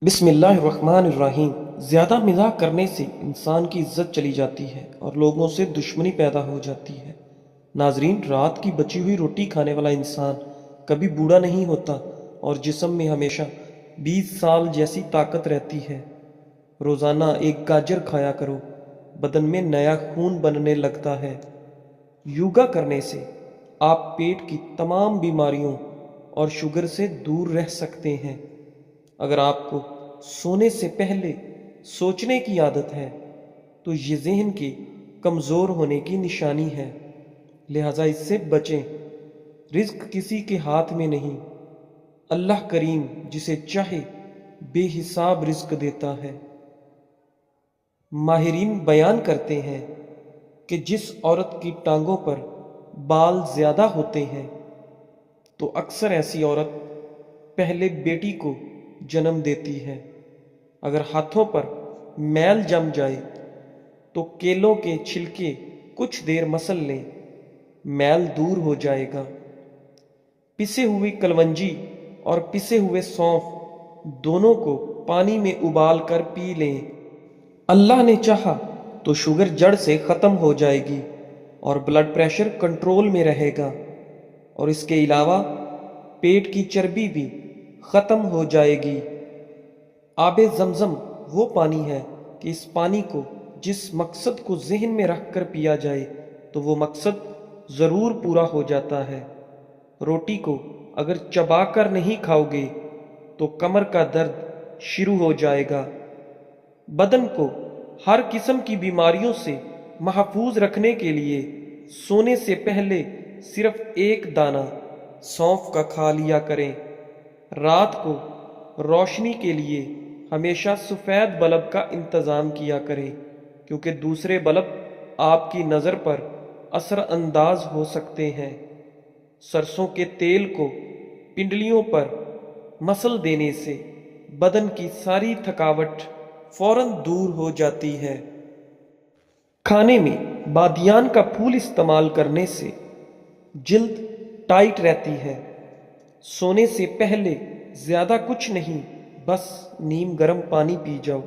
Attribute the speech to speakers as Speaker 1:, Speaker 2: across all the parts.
Speaker 1: بسم اللہ الرحمن الرحیم۔ زیادہ مزاح کرنے سے انسان کی عزت چلی جاتی ہے اور لوگوں سے دشمنی پیدا ہو جاتی ہے۔ ناظرین، رات کی بچی ہوئی روٹی کھانے والا انسان کبھی بوڑھا نہیں ہوتا اور جسم میں ہمیشہ 20 سال جیسی طاقت رہتی ہے۔ روزانہ ایک گاجر کھایا کرو، بدن میں نیا خون بننے لگتا ہے۔ یوگا کرنے سے آپ پیٹ کی تمام بیماریوں اور شوگر سے دور رہ سکتے ہیں۔ اگر آپ کو سونے سے پہلے سوچنے کی عادت ہے تو یہ ذہن کے کمزور ہونے کی نشانی ہے، لہذا اس سے بچیں۔ رزق کسی کے ہاتھ میں نہیں، اللہ کریم جسے چاہے بے حساب رزق دیتا ہے۔ ماہرین بیان کرتے ہیں کہ جس عورت کی ٹانگوں پر بال زیادہ ہوتے ہیں تو اکثر ایسی عورت پہلے بیٹی کو جنم دیتی ہے۔ اگر ہاتھوں پر میل جم جائے تو کیلوں کے چھلکے کچھ دیر مسل لیں، میل دور ہو جائے گا۔ پسے ہوئی کلونجی اور پسے ہوئے سونف دونوں کو پانی میں ابال کر پی لیں، اللہ نے چاہا تو شوگر جڑ سے ختم ہو جائے گی اور بلڈ پریشر کنٹرول میں رہے گا، اور اس کے علاوہ پیٹ کی چربی بھی ختم ہو جائے گی۔ آب زمزم وہ پانی ہے کہ اس پانی کو جس مقصد کو ذہن میں رکھ کر پیا جائے تو وہ مقصد ضرور پورا ہو جاتا ہے۔ روٹی کو اگر چبا کر نہیں کھاؤ گے تو کمر کا درد شروع ہو جائے گا۔ بدن کو ہر قسم کی بیماریوں سے محفوظ رکھنے کے لیے سونے سے پہلے صرف ایک دانہ سونف کا کھا لیا کریں۔ رات کو روشنی کے لیے ہمیشہ سفید بلب کا انتظام کیا کریں، کیونکہ دوسرے بلب آپ کی نظر پر اثر انداز ہو سکتے ہیں۔ سرسوں کے تیل کو پنڈلیوں پر مسل دینے سے بدن کی ساری تھکاوٹ فوراً دور ہو جاتی ہے۔ کھانے میں بادیان کا پھول استعمال کرنے سے جلد ٹائٹ رہتی ہے۔ سونے سے پہلے زیادہ کچھ نہیں، بس نیم گرم پانی پی جاؤ،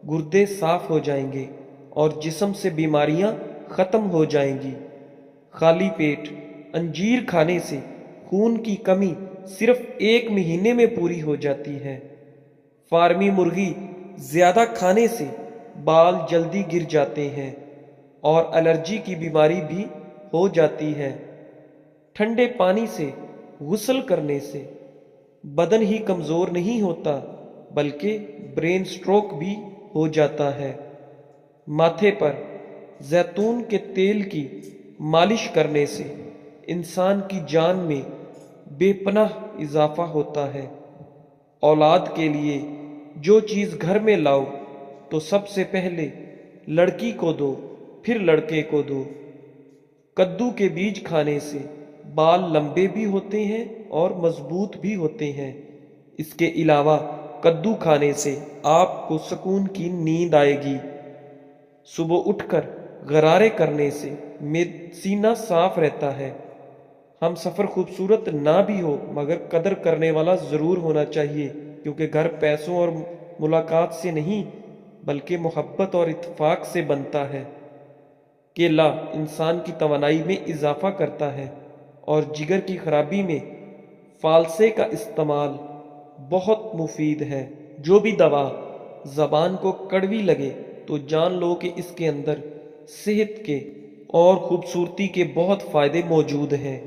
Speaker 1: گردے صاف ہو جائیں گے اور جسم سے بیماریاں ختم ہو جائیں گی۔ خالی پیٹ انجیر کھانے سے خون کی کمی صرف 1 مہینے میں پوری ہو جاتی ہے۔ فارمی مرغی زیادہ کھانے سے بال جلدی گر جاتے ہیں اور الرجی کی بیماری بھی ہو جاتی ہے۔ ٹھنڈے پانی سے غسل کرنے سے بدن ہی کمزور نہیں ہوتا بلکہ برین سٹروک بھی ہو جاتا ہے۔ ماتھے پر زیتون کے تیل کی مالش کرنے سے انسان کی جان میں بے پناہ اضافہ ہوتا ہے۔ اولاد کے لیے جو چیز گھر میں لاؤ تو سب سے پہلے لڑکی کو دو، پھر لڑکے کو دو۔ کدو کے بیج کھانے سے بال لمبے بھی ہوتے ہیں اور مضبوط بھی ہوتے ہیں۔ اس کے علاوہ کدو کھانے سے آپ کو سکون کی نیند آئے گی۔ صبح اٹھ کر غرارے کرنے سے سینہ صاف رہتا ہے۔ ہم سفر خوبصورت نہ بھی ہو مگر قدر کرنے والا ضرور ہونا چاہیے، کیونکہ گھر پیسوں اور ملاقات سے نہیں بلکہ محبت اور اتفاق سے بنتا ہے۔ کیلا انسان کی توانائی میں اضافہ کرتا ہے اور جگر کی خرابی میں فالسے کا استعمال بہت مفید ہے۔ جو بھی دوا زبان کو کڑوی لگے تو جان لو کہ اس کے اندر صحت کے اور خوبصورتی کے بہت فائدے موجود ہیں۔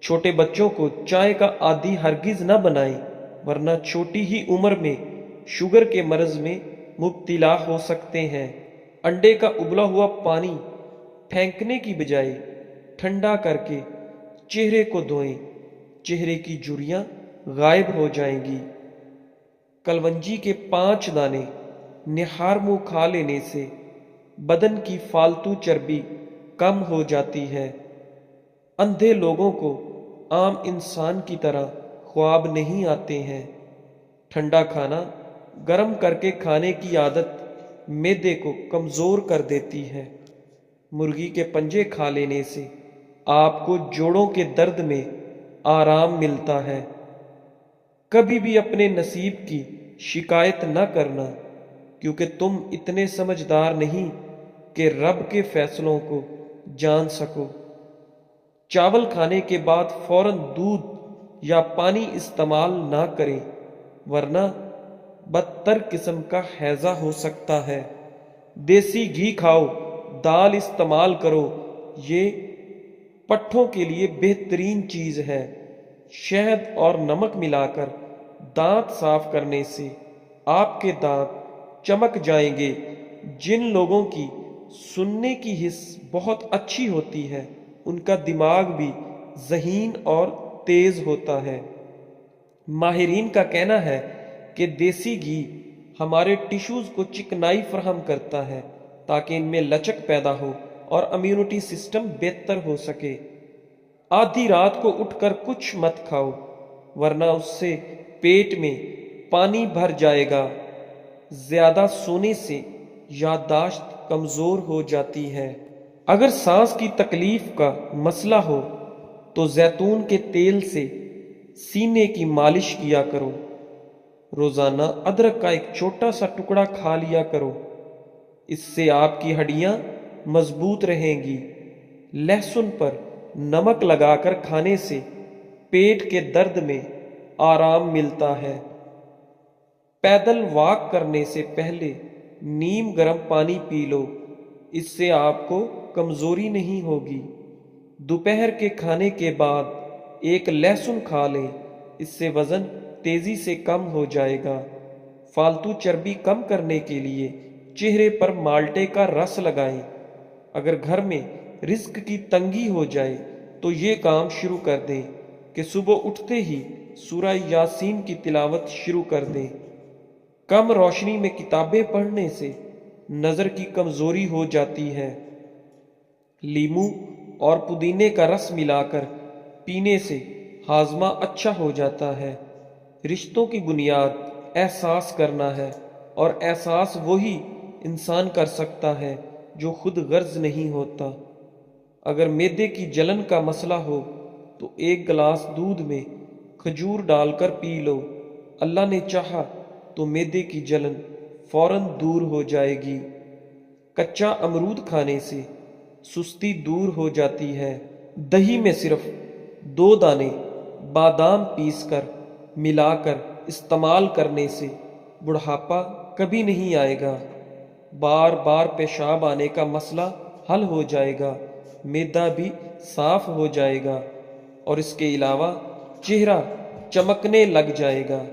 Speaker 1: چھوٹے بچوں کو چائے کا عادی ہرگز نہ بنائیں، ورنہ چھوٹی ہی عمر میں شوگر کے مرض میں مبتلا ہو سکتے ہیں۔ انڈے کا ابلا ہوا پانی پھینکنے کی بجائے ٹھنڈا کر کے چہرے کو دھوئیں، چہرے کی جھریاں غائب ہو جائیں گی۔ کلونجی کے 5 دانے نہار منہ کھا لینے سے بدن کی فالتو چربی کم ہو جاتی ہے۔ اندھے لوگوں کو عام انسان کی طرح خواب نہیں آتے ہیں۔ ٹھنڈا کھانا گرم کر کے کھانے کی عادت معدے کو کمزور کر دیتی ہے۔ مرغی کے پنجے کھا لینے سے آپ کو جوڑوں کے درد میں آرام ملتا ہے۔ کبھی بھی اپنے نصیب کی شکایت نہ کرنا، کیونکہ تم اتنے سمجھدار نہیں کہ رب کے فیصلوں کو جان سکو۔ چاول کھانے کے بعد فوراً دودھ یا پانی استعمال نہ کریں، ورنہ بدتر قسم کا ہیضہ ہو سکتا ہے۔ دیسی گھی کھاؤ، دال استعمال کرو، یہ پٹھوں کے لیے بہترین چیز ہے۔ شہد اور نمک ملا کر دانت صاف کرنے سے آپ کے دانت چمک جائیں گے۔ جن لوگوں کی سننے کی حس بہت اچھی ہوتی ہے ان کا دماغ بھی ذہین اور تیز ہوتا ہے۔ ماہرین کا کہنا ہے کہ دیسی گھی ہمارے ٹشوز کو چکنائی فراہم کرتا ہے تاکہ ان میں لچک پیدا ہو اور امیونٹی سسٹم بہتر ہو سکے۔ آدھی رات کو اٹھ کر کچھ مت کھاؤ، ورنہ اس سے پیٹ میں پانی بھر جائے گا۔ زیادہ سونے سے یادداشت کمزور ہو جاتی ہے۔ اگر سانس کی تکلیف کا مسئلہ ہو تو زیتون کے تیل سے سینے کی مالش کیا کرو۔ روزانہ ادرک کا ایک چھوٹا سا ٹکڑا کھا لیا کرو، اس سے آپ کی ہڈیاں مضبوط رہیں گی۔ لہسن پر نمک لگا کر کھانے سے پیٹ کے درد میں آرام ملتا ہے۔ پیدل واک کرنے سے پہلے نیم گرم پانی پی لو، اس سے آپ کو کمزوری نہیں ہوگی۔ دوپہر کے کھانے کے بعد ایک لہسن کھا لیں، اس سے وزن تیزی سے کم ہو جائے گا۔ فالتو چربی کم کرنے کے لیے چہرے پر مالٹے کا رس لگائیں۔ اگر گھر میں رزق کی تنگی ہو جائے تو یہ کام شروع کر دیں کہ صبح اٹھتے ہی سورہ یاسین کی تلاوت شروع کر دیں۔ کم روشنی میں کتابیں پڑھنے سے نظر کی کمزوری ہو جاتی ہے۔ لیموں اور پودینے کا رس ملا کر پینے سے ہاضمہ اچھا ہو جاتا ہے۔ رشتوں کی بنیاد احساس کرنا ہے، اور احساس وہی انسان کر سکتا ہے جو خود غرض نہیں ہوتا۔ اگر معدے کی جلن کا مسئلہ ہو تو ایک گلاس دودھ میں کھجور ڈال کر پی لو، اللہ نے چاہا تو معدے کی جلن فوراً دور ہو جائے گی۔ کچا امرود کھانے سے سستی دور ہو جاتی ہے۔ دہی میں صرف 2 دانے بادام پیس کر ملا کر استعمال کرنے سے بڑھاپا کبھی نہیں آئے گا۔ بار بار پیشاب آنے کا مسئلہ حل ہو جائے گا، معدہ بھی صاف ہو جائے گا، اور اس کے علاوہ چہرہ چمکنے لگ جائے گا۔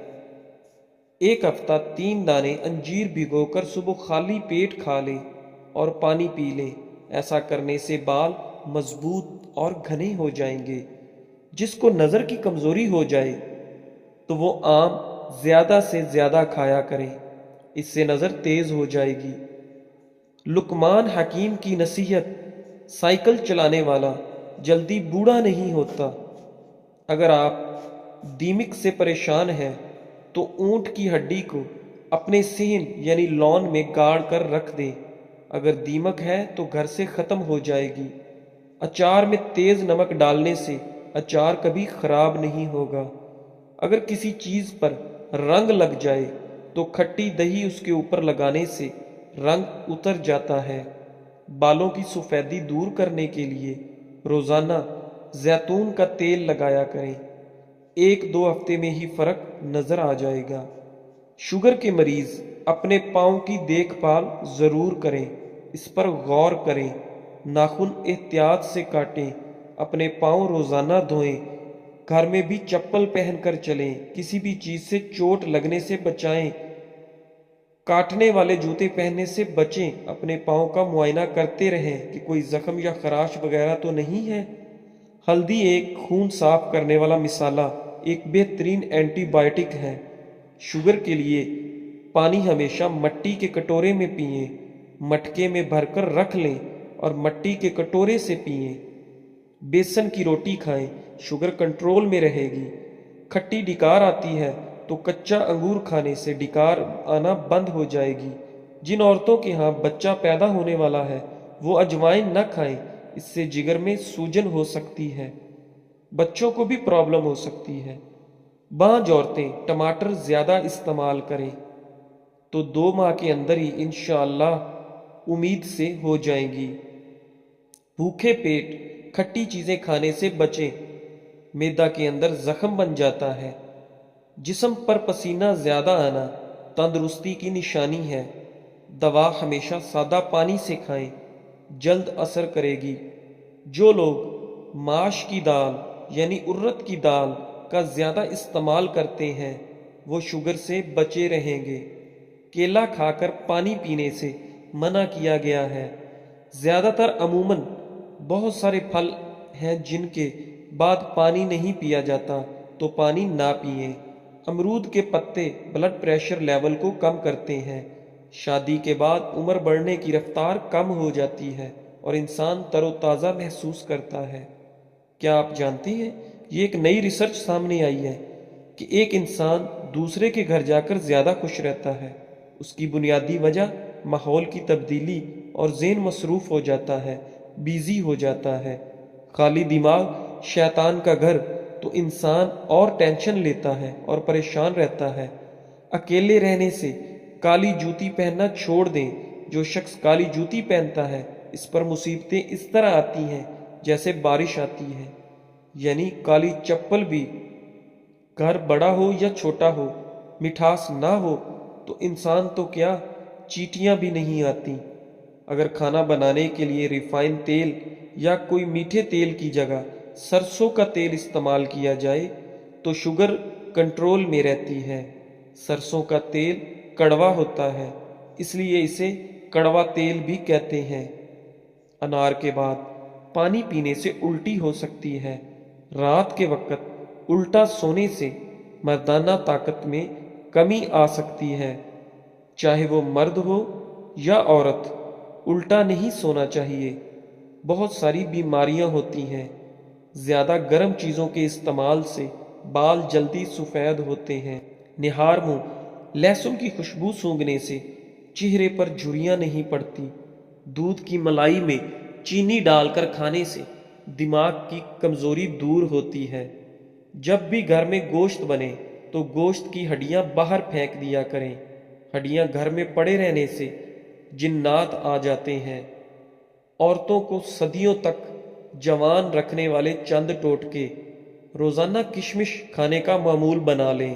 Speaker 1: ایک ہفتہ 3 دانے انجیر بھگو کر صبح خالی پیٹ کھا لیں اور پانی پی لیں۔ ایسا کرنے سے بال مضبوط اور گھنے ہو جائیں گے۔ جس کو نظر کی کمزوری ہو جائے تو وہ آم زیادہ سے زیادہ کھایا کریں، اس سے نظر تیز ہو جائے گی۔ لقمان حکیم کی نصیحت: سائیکل چلانے والا جلدی بوڑھا نہیں ہوتا۔ اگر آپ دیمک سے پریشان ہیں تو اونٹ کی ہڈی کو اپنے صحن یعنی لون میں گاڑ کر رکھ دیں۔ اگر دیمک ہے تو گھر سے ختم ہو جائے گی۔ اچار میں تیز نمک ڈالنے سے اچار کبھی خراب نہیں ہوگا۔ اگر کسی چیز پر رنگ لگ جائے تو کھٹی دہی اس کے اوپر لگانے سے رنگ اتر جاتا ہے۔ بالوں کی سفیدی دور کرنے کے لیے روزانہ زیتون کا تیل لگایا کریں، 1-2 ہفتے میں ہی فرق نظر آ جائے گا۔ شوگر کے مریض اپنے پاؤں کی دیکھ بھال ضرور کریں، اس پر غور کریں۔ ناخن احتیاط سے کاٹیں، اپنے پاؤں روزانہ دھوئیں، گھر میں بھی چپل پہن کر چلیں، کسی بھی چیز سے چوٹ لگنے سے بچائیں، کاٹنے والے جوتے پہننے سے بچیں، اپنے پاؤں کا معائنہ کرتے رہیں کہ کوئی زخم یا خراش وغیرہ تو نہیں ہے۔ ہلدی ایک خون صاف کرنے والا مصالحہ، ایک بہترین اینٹی بائیوٹک ہے۔ شوگر کے لیے پانی ہمیشہ مٹی کے کٹورے میں پئیں، مٹکے میں بھر کر رکھ لیں اور مٹی کے کٹورے سے پئیں۔ بیسن کی روٹی کھائیں، شوگر کنٹرول میں رہے گی۔ کھٹی ڈکار آتی ہے تو کچا انگور کھانے سے ڈکار آنا بند ہو جائے گی۔ جن عورتوں کے ہاں بچہ پیدا ہونے والا ہے وہ اجوائن نہ کھائیں، اس سے جگر میں سوجن ہو سکتی ہے، بچوں کو بھی پرابلم ہو سکتی ہے۔ بعض عورتیں ٹماٹر زیادہ استعمال کریں تو 2 ماہ کے اندر ہی انشاءاللہ امید سے ہو جائیں گی۔ بھوکے پیٹ کھٹی چیزیں کھانے سے بچیں، معدہ کے اندر زخم بن جاتا ہے۔ جسم پر پسینہ زیادہ آنا تندرستی کی نشانی ہے۔ دوا ہمیشہ سادہ پانی سے کھائیں، جلد اثر کرے گی۔ جو لوگ ماش کی دال یعنی ارد کی دال کا زیادہ استعمال کرتے ہیں وہ شوگر سے بچے رہیں گے۔ کیلا کھا کر پانی پینے سے منع کیا گیا ہے۔ زیادہ تر عموماً بہت سارے پھل ہیں جن کے بعد پانی نہیں پیا جاتا تو پانی نہ پئیں۔ امرود کے پتے بلڈ پریشر لیول کو کم کرتے ہیں۔ شادی کے بعد عمر بڑھنے کی رفتار کم ہو جاتی ہے اور انسان تر و تازہ محسوس کرتا ہے۔ کیا آپ جانتے ہیں یہ ایک نئی ریسرچ سامنے آئی ہے کہ ایک انسان دوسرے کے گھر جا کر زیادہ خوش رہتا ہے۔ اس کی بنیادی وجہ ماحول کی تبدیلی اور ذہن مصروف ہو جاتا ہے، بیزی ہو جاتا ہے۔ خالی دماغ شیطان کا گھر، تو انسان اور ٹینشن لیتا ہے اور پریشان رہتا ہے۔ اکیلے رہنے سے کالی جوتی پہننا چھوڑ دیں۔ جو شخص کالی جوتی پہنتا ہے اس پر مصیبتیں اس طرح آتی ہیں جیسے بارش آتی ہے۔ یعنی کالی چپل بھی، گھر بڑا ہو یا چھوٹا ہو، مٹھاس نہ ہو تو انسان تو کیا چیٹیاں بھی نہیں آتی۔ اگر کھانا بنانے کے لیے ریفائن تیل یا کوئی میٹھے تیل کی جگہ سرسوں کا تیل استعمال کیا جائے تو شوگر کنٹرول میں رہتی ہے۔ سرسوں کا تیل کڑوا ہوتا ہے، اس لیے اسے کڑوا تیل بھی کہتے ہیں۔ انار کے بعد پانی پینے سے الٹی ہو سکتی ہے۔ رات کے وقت الٹا سونے سے مردانہ طاقت میں کمی آ سکتی ہے۔ چاہے وہ مرد ہو یا عورت، الٹا نہیں سونا چاہیے۔ بہت ساری بیماریاں ہوتی ہیں۔ زیادہ گرم چیزوں کے استعمال سے بال جلدی سفید ہوتے ہیں۔ نہار منہ لہسن کی خوشبو سونگھنے سے چہرے پر جھریاں نہیں پڑتی۔ دودھ کی ملائی میں چینی ڈال کر کھانے سے دماغ کی کمزوری دور ہوتی ہے۔ جب بھی گھر میں گوشت بنے تو گوشت کی ہڈیاں باہر پھینک دیا کریں۔ ہڈیاں گھر میں پڑے رہنے سے جنات آ جاتے ہیں۔ عورتوں کو صدیوں تک جوان رکھنے والے چند ٹوٹکے: روزانہ کشمش کھانے کا معمول بنا لیں۔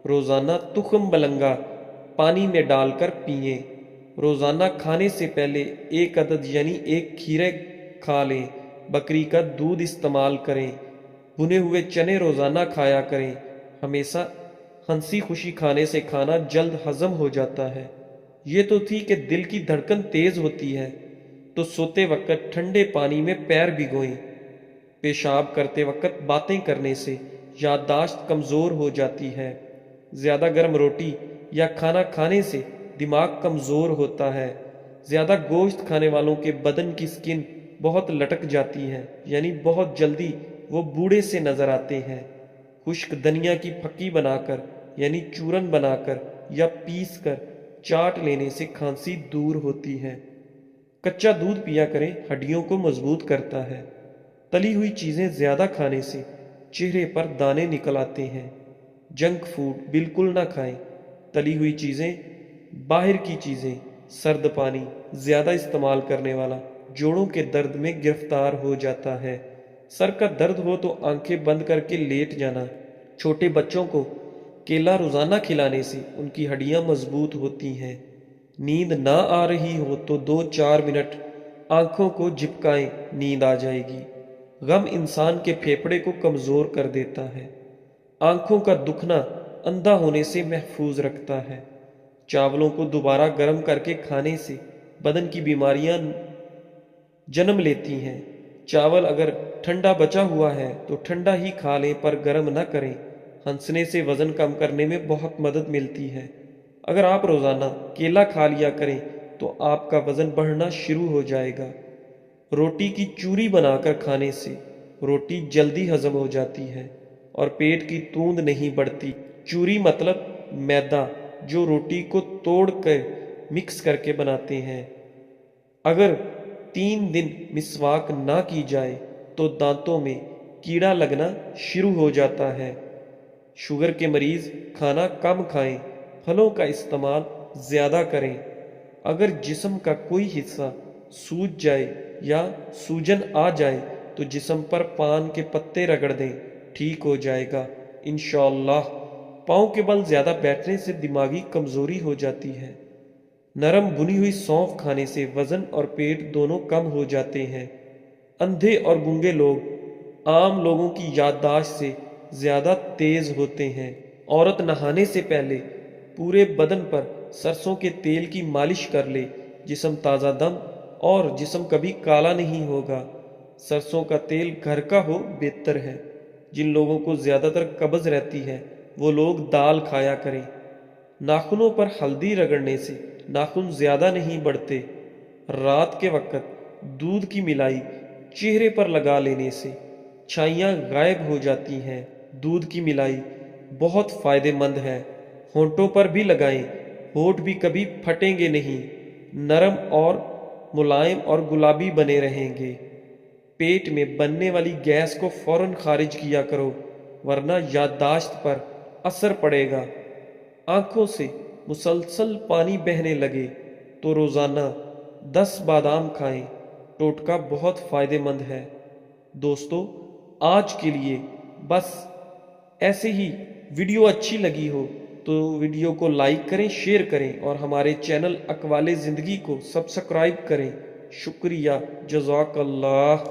Speaker 1: روزانہ تخم ملنگا پانی میں ڈال کر پئیں۔ روزانہ کھانے سے پہلے 1 عدد یعنی 1 کھیرے کھا لیں۔ بکری کا دودھ استعمال کریں۔ بھنے ہوئے چنے روزانہ کھایا کریں۔ ہمیشہ ہنسی خوشی کھانے سے کھانا جلد ہضم ہو جاتا ہے۔ یہ تو تھی کہ دل کی دھڑکن تیز ہوتی ہے تو سوتے وقت ٹھنڈے پانی میں پیر بھگوئیں۔ پیشاب کرتے وقت باتیں کرنے سے یادداشت کمزور ہو جاتی ہے۔ زیادہ گرم روٹی یا کھانا کھانے سے دماغ کمزور ہوتا ہے۔ زیادہ گوشت کھانے والوں کے بدن کی سکن بہت لٹک جاتی ہے، یعنی بہت جلدی وہ بوڑھے سے نظر آتے ہیں۔ خشک دھنیا کی پھکی بنا کر یعنی چورن بنا کر یا پیس کر چاٹ لینے سے کھانسی دور ہوتی ہے۔ کچا دودھ پیا کریں، ہڈیوں کو مضبوط کرتا ہے۔ تلی ہوئی چیزیں زیادہ کھانے سے چہرے پر دانے نکل آتے ہیں۔ جنک فوڈ بالکل نہ کھائیں۔ تلی ہوئی چیزیں، باہر کی چیزیں، سرد پانی زیادہ استعمال کرنے والا جوڑوں کے درد میں گرفتار ہو جاتا ہے۔ سر کا درد ہو تو آنکھیں بند کر کے لیٹ جانا۔ چھوٹے بچوں کو کیلا روزانہ کھلانے سے ان کی ہڈیاں مضبوط ہوتی ہیں۔ نیند نہ آ رہی ہو تو 2-4 منٹ آنکھوں کو جھپکائیں، نیند آ جائے گی۔ غم انسان کے پھیپھڑے کو کمزور کر دیتا ہے۔ آنکھوں کا دکھنا اندھا ہونے سے محفوظ رکھتا ہے۔ چاولوں کو دوبارہ گرم کر کے کھانے سے بدن کی بیماریاں جنم لیتی ہیں۔ چاول اگر ٹھنڈا بچا ہوا ہے تو ٹھنڈا ہی کھا لیں پر گرم نہ کریں۔ ہنسنے سے وزن کم کرنے میں بہت مدد ملتی ہے۔ اگر آپ روزانہ کیلا کھا لیا کریں تو آپ کا وزن بڑھنا شروع ہو جائے گا۔ روٹی کی چوری بنا کر کھانے سے روٹی جلدی ہضم ہو جاتی ہے اور پیٹ کی توند نہیں بڑھتی۔ چوری مطلب میدا جو روٹی کو توڑ کر مکس کر کے بناتے ہیں۔ اگر 3 دن مسواک نہ کی جائے تو دانتوں میں کیڑا لگنا شروع ہو جاتا ہے۔ شوگر کے مریض کھانا کم کھائیں، پھلوں کا استعمال زیادہ کریں۔ اگر جسم کا کوئی حصہ سوج جائے یا سوجن آ جائے تو جسم پر پان کے پتے رگڑ دیں، ٹھیک ہو جائے گا انشاءاللہ۔ پاؤں کے بل زیادہ بیٹھنے سے دماغی کمزوری ہو جاتی ہے۔ نرم بنی ہوئی سونف کھانے سے وزن اور پیٹ دونوں کم ہو جاتے ہیں۔ اندھے اور گونگے لوگ عام لوگوں کی یادداشت سے زیادہ تیز ہوتے ہیں۔ عورت نہانے سے پہلے پورے بدن پر سرسوں کے تیل کی مالش کر لے، جسم تازہ دم اور جسم کبھی کالا نہیں ہوگا۔ سرسوں کا تیل گھر کا ہو بہتر ہے۔ جن لوگوں کو زیادہ تر قبض رہتی ہے وہ لوگ دال کھایا کریں۔ ناخنوں پر ہلدی رگڑنے سے ناخن زیادہ نہیں بڑھتے۔ رات کے وقت دودھ کی ملائی چہرے پر لگا لینے سے چھائیاں غائب ہو جاتی ہیں۔ دودھ کی ملائی بہت فائدہ مند ہے، ہونٹوں پر بھی لگائیں، ہونٹ بھی کبھی پھٹیں گے نہیں، نرم اور ملائم اور گلابی بنے رہیں گے۔ پیٹ میں بننے والی گیس کو فوراً خارج کیا کرو ورنہ یادداشت پر اثر پڑے گا۔ آنکھوں سے مسلسل پانی بہنے لگے تو روزانہ 10 بادام کھائیں، ٹوٹکا بہت فائدہ مند ہے۔ دوستو، آج کے لیے بس ایسے ہی۔ ویڈیو اچھی لگی ہو تو ویڈیو کو لائک کریں، شیئر کریں اور ہمارے چینل اقوال زندگی کو سبسکرائب کریں۔ شکریہ، جزاک اللہ۔